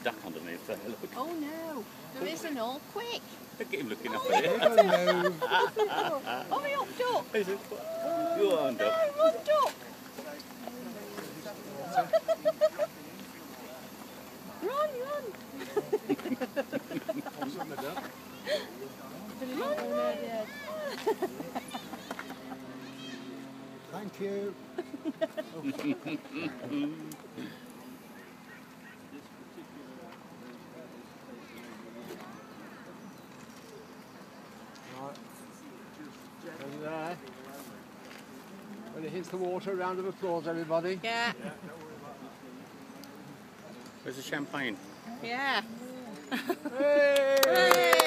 duck underneath there, look. Oh no, there isn't all. Quick! Look at him looking up at it. Hurry up, duck! Go on, duck. No, run, duck! Run, run! Run. Thank you. Right. And there. When it hits the water, a round of applause, everybody. Yeah. Where's the champagne? Yeah. Hey! Hey!